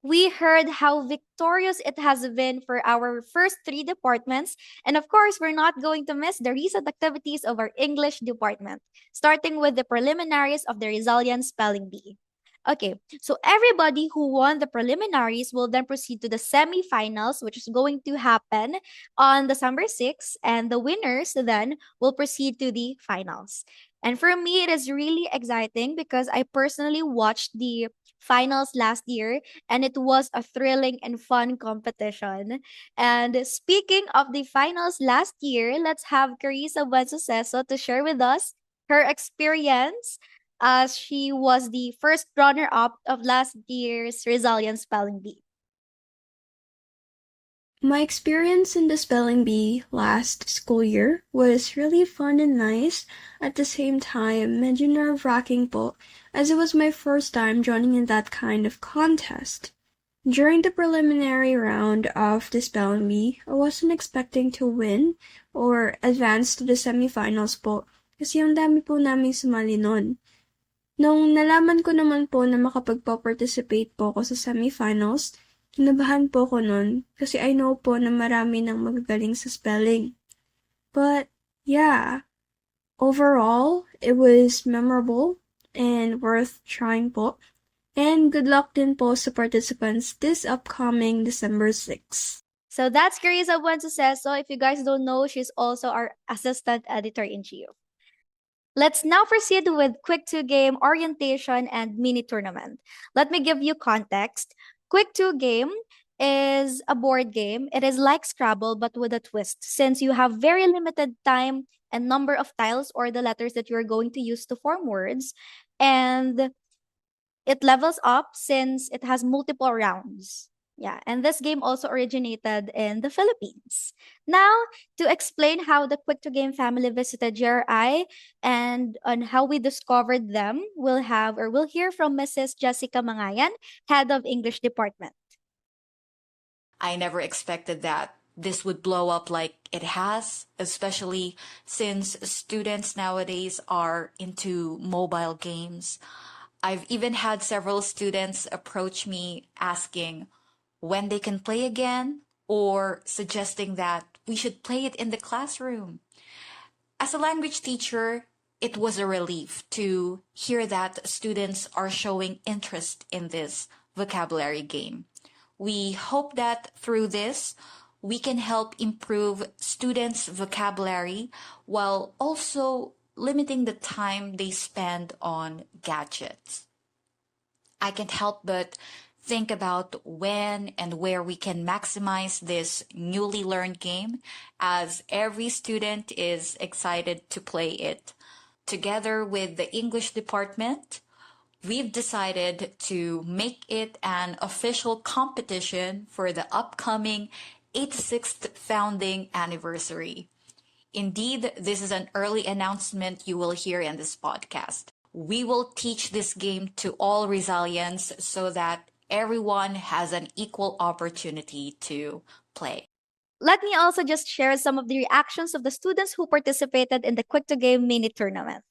We heard how victorious it has been for our first three departments. And of course, we're not going to miss the recent activities of our English department, starting with the preliminaries of the Resilient Spelling Bee. Okay, so everybody who won the preliminaries will then proceed to the semifinals, which is going to happen on December 6th, and the winners then will proceed to the finals. And for me, it is really exciting because I personally watched the finals last year, and it was a thrilling and fun competition. And speaking of the finals last year, let's have Carissa Buensuceso to share with us her experience as she was the first runner-up of last year's Resilient Spelling Bee. My experience in the spelling bee last school year was really fun and nice. At the same time, medyo nerve-wracking po, as it was my first time joining in that kind of contest. During the preliminary round of the spelling bee, I wasn't expecting to win or advance to the semifinals po, kasi ang dami po naming sumali nun. Nung nalaman ko naman po na makapagpa-participate po ako sa semifinals, kinabahan po ko nun kasi I know po na marami nang magagaling sa spelling. But, yeah, overall, it was memorable and worth trying po. And good luck din po sa participants this upcoming December 6. So that's Carissa Buensuceso. If you guys don't know, she's also our assistant editor-in-chief. Let's now proceed with Quick 2 game orientation and mini tournament. Let me give you context. Quick 2 game is a board game. It is like Scrabble but with a twist, since you have very limited time and number of tiles or the letters that you're going to use to form words, and it levels up since it has multiple rounds. Yeah, and this game also originated in the Philippines. Now, to explain how the Quick to Game family visited GRI and on how we discovered them, we'll hear from Mrs. Jessica Mangayan, head of English department. I never expected that this would blow up like it has, especially since students nowadays are into mobile games. I've even had several students approach me asking when they can play again or suggesting that we should play it in the classroom. As a language teacher, it was a relief to hear that students are showing interest in this vocabulary game. We hope that through this, we can help improve students' vocabulary while also limiting the time they spend on gadgets. I can't help but think about when and where we can maximize this newly learned game, as every student is excited to play it. Together with the English department, we've decided to make it an official competition for the upcoming 86th founding anniversary. Indeed, this is an early announcement you will hear in this podcast. We will teach this game to all Rizalians so that everyone has an equal opportunity to play. Let me also just share some of the reactions of the students who participated in the Quick to Game mini tournament.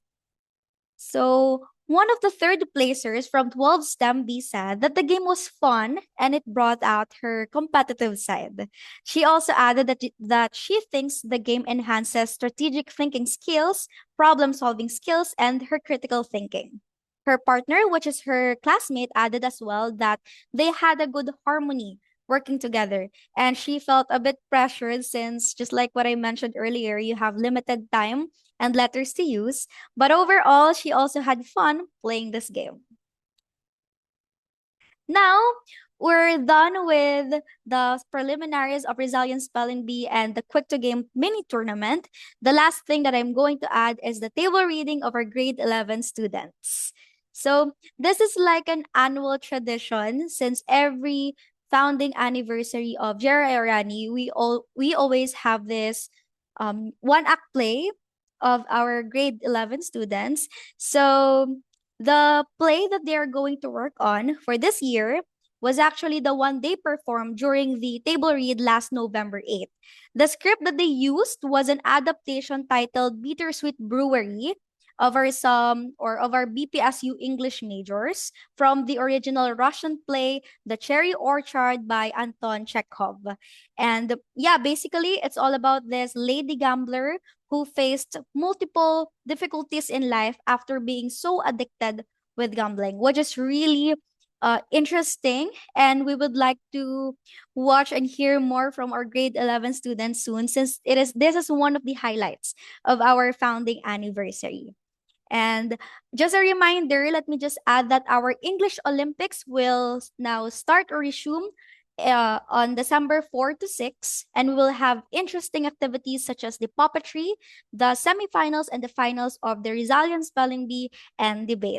So, one of the third placers from 12 STEM B said that the game was fun and it brought out her competitive side. She also added that she thinks the game enhances strategic thinking skills, problem solving skills, and her critical thinking. Her partner, which is her classmate, added as well that they had a good harmony working together. And she felt a bit pressured since, just like what I mentioned earlier, you have limited time and letters to use. But overall, she also had fun playing this game. Now, we're done with the preliminaries of Resilient Spelling Bee and the Quick to Game mini tournament. The last thing that I'm going to add is the table reading of our grade 11 students. So, this is like an annual tradition since every founding anniversary of Jera Orani, we always have this one act play of our grade 11 students. So, the play that they are going to work on for this year was actually the one they performed during the table read last November 8th. The script that they used was an adaptation titled Bittersweet Brewery, of our BPSU English majors from the original Russian play The Cherry Orchard by Anton Chekhov. And yeah, basically it's all about this lady gambler who faced multiple difficulties in life after being so addicted with gambling, which is really interesting. And we would like to watch and hear more from our grade 11 students soon, since this is one of the highlights of our founding anniversary. And just a reminder, let me just add that our English Olympics will now start or resume on December 4 to 6. And we will have interesting activities such as the puppetry, the semifinals, and the finals of the Rizalian Spelling Bee and debate.